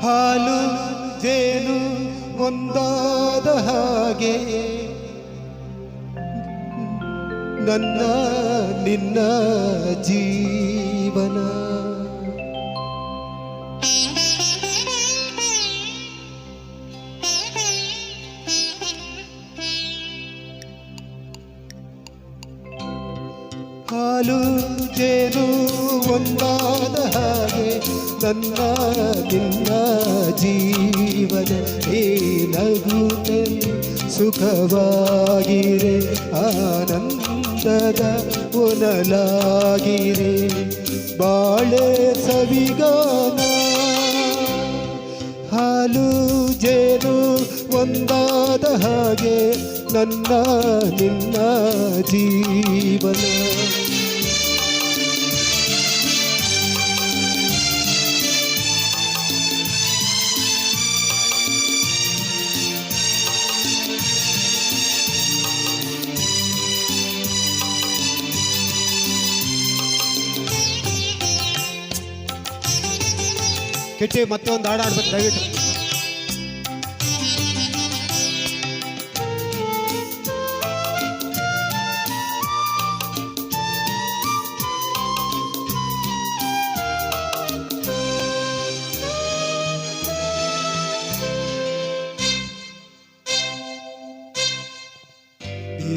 ಹಾಲು ಜೇನು ಒಂದಾದ ಹಾಗೆ ನನ್ನ ನಿನ್ನ ಜೀವನ. ಹಾಲು ಜೇನು ಒಂದಾದ ಹಾಗೆ ನನ್ನ ನಿನ್ನ ಜೀವನ. ಈ ನಗುತ್ತಲಿ ಸುಖವಾಗಿರೆ, ಆನಂದದ ಒನಲಾಗಿರೆ, ಬಾಳೆ ಸವಿಗಾನ. ಹಾಲು ಜೇನು ಒಂದಾದ ಹಾಗೆ ನನ್ನ ನಿನ್ನ ಜೀವನ. ಕೆಟ್ಟಿ ಮತ್ತೊಂದು ಹಾಡು ಆಡ್ಬೇಕು ದಯವಿಟ್ಟು.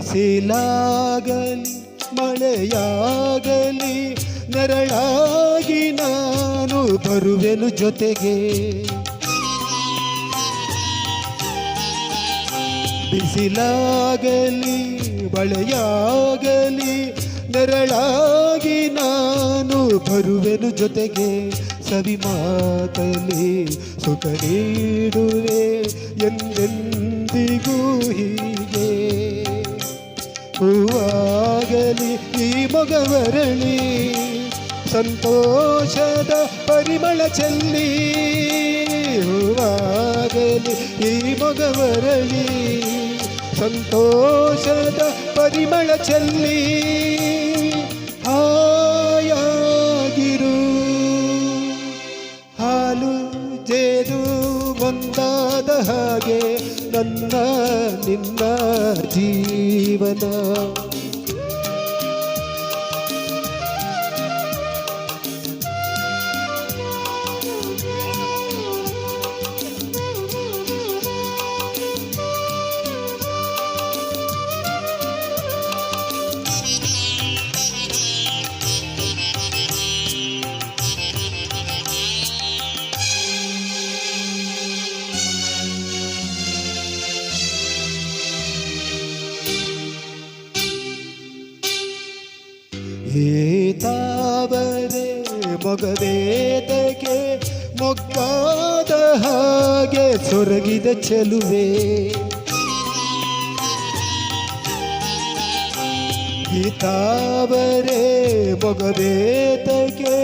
ಬಿಸಿಲಾಗಲಿ ಮಳೆಯಾಗಲಿ ನೆರಳಾಗಿ ನಾನು ಬರುವೆನು ಜೊತೆಗೆ. ಬಿಸಿಲಾಗಲಿ ಮಳೆಯಾಗಲಿ ನೆರಳಾಗಿ ನಾನು ಬರುವೆನು ಜೊತೆಗೆ. ಸವಿ ಮಾತಲಿ ಸುಖ ನೀಡುವೆ ಎಂದೆಂದಿಗೂ ಹೀಗೆ. ಹೂವಾಗಲಿ ಈ ಮೊಗವರಳಿ ಸಂತೋಷದ ಪರಿಮಳ ಚೆಲ್ಲಿ. ಹೂವಾಗಲಿ ಈ ಮೊಗವರಳಿ ಸಂತೋಷದ ಪರಿಮಳ ಚೆಲ್ಲಿ. ಹಾಯಾಗಿರು ಹಾಲು ಜೇನು ಒಂದಾದ ಹಾಗೆ ನನ್ನ ನಿನ್ನ ಜೀವನ. ತಾವರೆ ಮೊಗವೇದಕ್ಕೆ ಮೊಗ್ಗಾದ ಹಾಗೆ ಸೊರಗಿದ ಚೆಲುವೆ. ತಾವರೆ ಮೊಗವೇದಕ್ಕೆ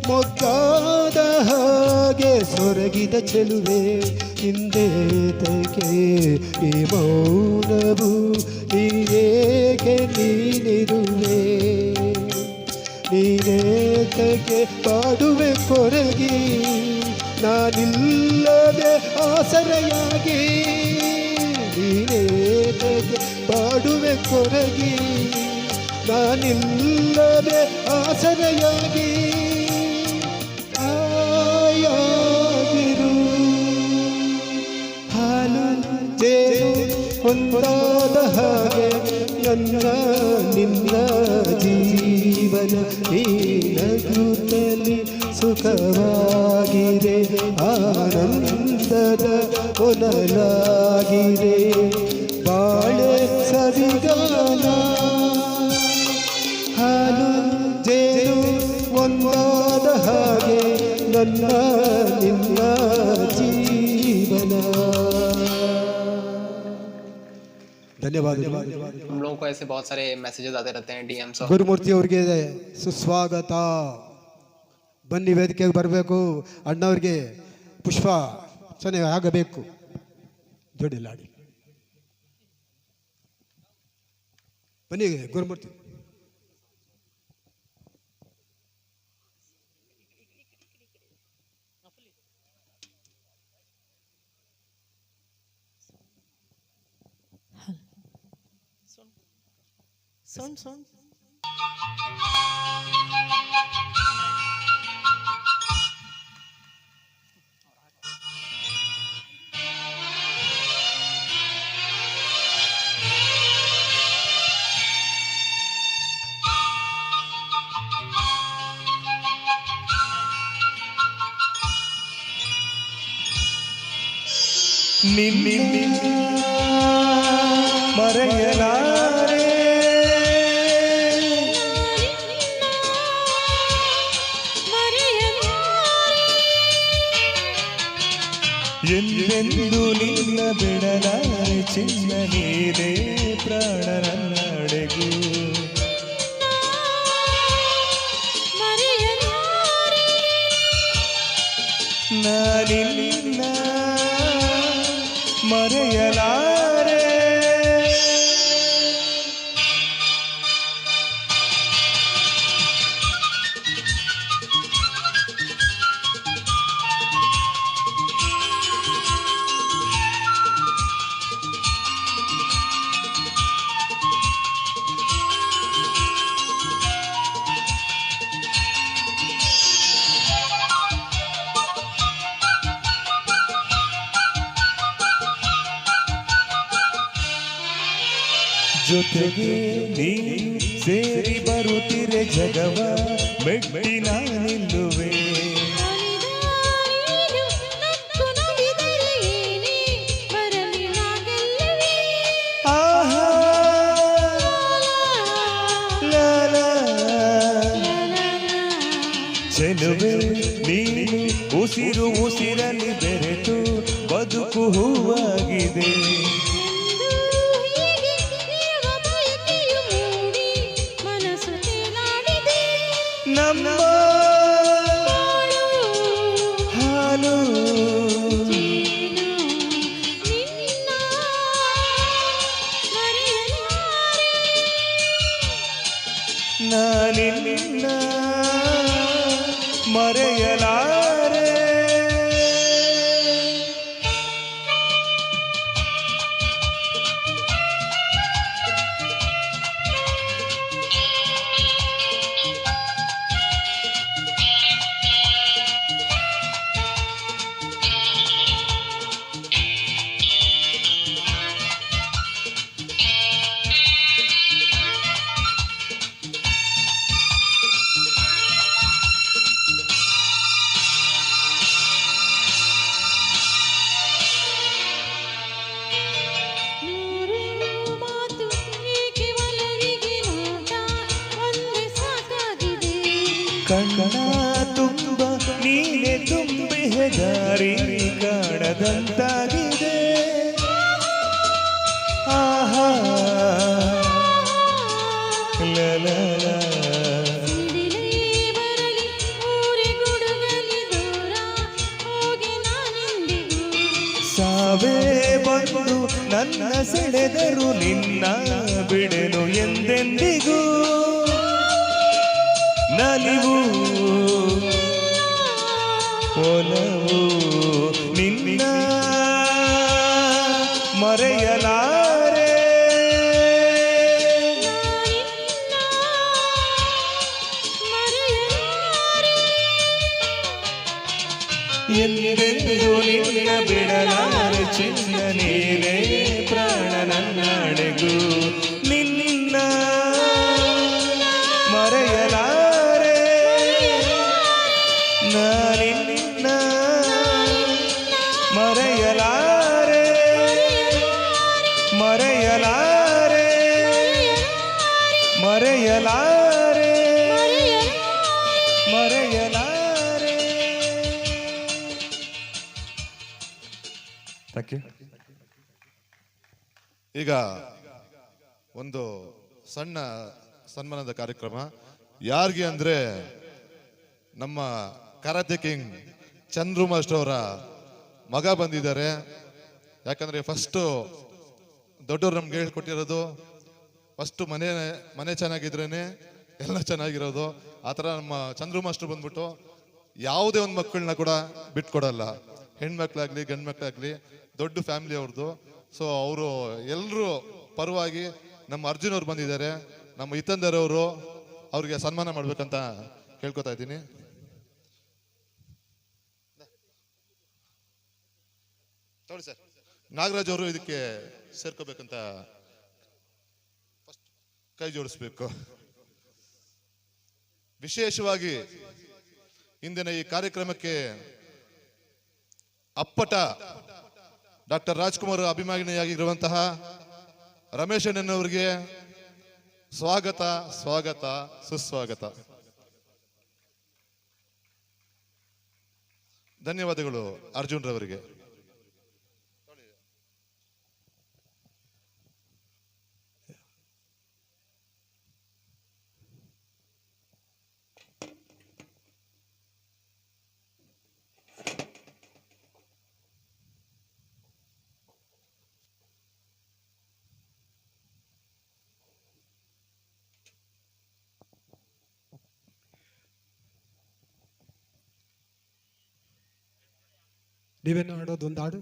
ಮೊಗ್ಗಾದ ಹಾಗೆ ಸೊರಗಿದ ಚೆಲುವೆ. ಹಿಂದೇತಕ್ಕೆ ಈ ಮೌನವು ಹೀಗೆ ನೀನಿರುವೆ. ನೀನೇತಕ್ಕೆ ಪಾಡುವೆ ಕೊರಗಿ ನಾನಿಲ್ಲದೆ ಆಸರೆಯಾಗಿ. ನೀನೇತಕ್ಕೆ ಪಾಡುವೆ ಕೊರಗಿ ನಾನಿಲ್ಲದೆ ಆಸರೆಯಾಗಿ. ಆಯಾಗಿರು ಹಾಲು ಜೇನು ಒಂದಾದ ಹಾಗೆ ನನ್ನ ನಿನ್ನ ಜೀವನ. ಈ ನಗುತ್ತಲಿ ಸುಖವಾಗಿದೆ, ಆನಂದದ ಒನಲಾಗಿದೆ, ಬಾಳೆ ಸವಿಗಾನ. ಹಾಲು ಜೇನು ಒಂದಾದ ಹಾಗೆ ನನ್ನ ನಿನ್ನ ಜೀವನ. ಧನ್ಯವಾದ. हम लोगों को ऐसे बहुत सारे मैसेजेस आते रहते हैं DMs. ಗುರುಮೂರ್ತಿ ಅವರಿಗೆ ಸುಸ್ವಾಗತ. ಬನ್ನಿ ವೇದಿಕೆಗೆ ಬರಬೇಕು. ಅಣ್ಣವ್ರಿಗೆ ಪುಷ್ಪ ಸನೆ ಆಗಬೇಕು. ಜೋಡಿಲಾಡಿ ಬನ್ನಿ ಗುರುಮೂರ್ತಿ. ಸೌಂಡ್ ನಿನ್ನ ಮರೆಯಲಾರೆ ಎಂದೆಂದು ನಿನ್ನ ಬಿಡಲಾರೆ ಚಿನ್ನ ನೀರೇ ಪ್ರಾಣ ನನ್ನಡೆಗೂ ನಾನಿನ್ನ ಮರೆಯಲಾರೆ ಜೊತೆಗೆ ನೀನು ಸೇರಿ ಬರುತ್ತಿರೆ ಜಗವ ಮೆಟ್ಟಿ ನಿಲ್ಲುವೆ ಆಹಾ ಲಾಲಾ ಚೆಲುವೆ ನೀನು ಉಸಿರು ಉಸಿರಲ್ಲಿ ಬೆರೆತು ಬದುಕು ಹೂವಾಗಿದೆ ನಮ್ಮ ಹಾಲು ನಾನಿನ್ನ ಮರೆಯಲಾರೆ ಕಣ್ಣ ತುಂಬ ನೀನೆ ತುಂಬಿ ಹೆದಾರಿ ಕಾಣದಂತಾಗಿದೆ ಆಹಾ ಲಲ ಸಾವೇ ಬಂದು ನನ್ನ ಸೆಳೆದರು ನಿನ್ನ ಬಿಡೆನು ಎಂದೆಂದಿಗೂ ನಲಿವು ಒಲವು ನಿನ್ನ ಮರೆಯಲಾರೆ ಎಂದೆಂದು ನಿನ್ನ ಬಿಡಲಾರೆ ಚಿನ್ನ ನೀರೇ ಪ್ರಾಣ ನನ್ನಡೆಗೂ ನಿನ್ನ ಮರೆಯಲಾರೆ ನಾನಿನ್ನ ಮರೆಯಲಾರೆ ಮರೆಯಲಾರೆ ಮರೆಯಲಾರೆ ಮರೆಯಲಾರೆ ಥ್ಯಾಂಕ್ ಯು. ಈಗ ಒಂದು ಸಣ್ಣ ಸನ್ಮಾನದ ಕಾರ್ಯಕ್ರಮ ಯಾರಿಗೆ ಅಂದ್ರೆ ನಮ್ಮ ಕರಾತೆ ಕಿಂಗ್ ಚಂದ್ರು ಮಾಸ್ಟರ್ ಅವರ ಮಗ ಬಂದಿದ್ದಾರೆ. ಯಾಕಂದ್ರೆ ಫಸ್ಟ್ ದೊಡ್ಡವ್ರು ನಮ್ಗೆ ಹೇಳ್ಕೊಟ್ಟಿರೋದು ಫಸ್ಟ್ ಮನೆ ಚೆನ್ನಾಗಿದ್ರೇನೆ ಎಲ್ಲ ಚೆನ್ನಾಗಿರೋದು. ಆ ಥರ ನಮ್ಮ ಚಂದ್ರು ಮಾಸ್ಟರ್ ಬಂದ್ಬಿಟ್ಟು ಯಾವುದೇ ಒಂದು ಮಕ್ಕಳನ್ನ ಕೂಡ ಬಿಟ್ಕೊಡಲ್ಲ, ಹೆಣ್ಮಕ್ಳಾಗ್ಲಿ ಗಂಡು ಮಕ್ಳಾಗ್ಲಿ, ದೊಡ್ಡ ಫ್ಯಾಮಿಲಿ ಅವ್ರದ್ದು. ಸೊ ಅವರು ಎಲ್ಲರೂ ಪರವಾಗಿ ನಮ್ಮ ಅರ್ಜುನ್ ಅವ್ರು ಬಂದಿದ್ದಾರೆ, ನಮ್ಮ ಹಿತಂದರವರು ಅವ್ರಿಗೆ ಸನ್ಮಾನ ಮಾಡ್ಬೇಕಂತ ಕೇಳ್ಕೊತಾ ಇದ್ದೀನಿ. ತಗೊಳ್ಳಿ ಸರ್. ನಾಗರಾಜ್ ಅವರು ಇದಕ್ಕೆ ಸೇರ್ಕೋಬೇಕಂತ ಕೈ ಜೋಡಿಸ್ಬೇಕು. ವಿಶೇಷವಾಗಿ ಇಂದಿನ ಈ ಕಾರ್ಯಕ್ರಮಕ್ಕೆ ಅಪ್ಪಟ ಡಾಕ್ಟರ್ ರಾಜ್ಕುಮಾರ್ ಅಭಿಮಾನಿಯಾಗಿರುವಂತಹ ರಮೇಶ್ ಅಣ್ಣನವರಿಗೆ ಸ್ವಾಗತ ಸ್ವಾಗತ ಸುಸ್ವಾಗತ. ಧನ್ಯವಾದಗಳು ಅರ್ಜುನ್ ರವರಿಗೆ. ನೀವೇನು ಹಾಡೋದು ಒಂದು ಹಾಡು?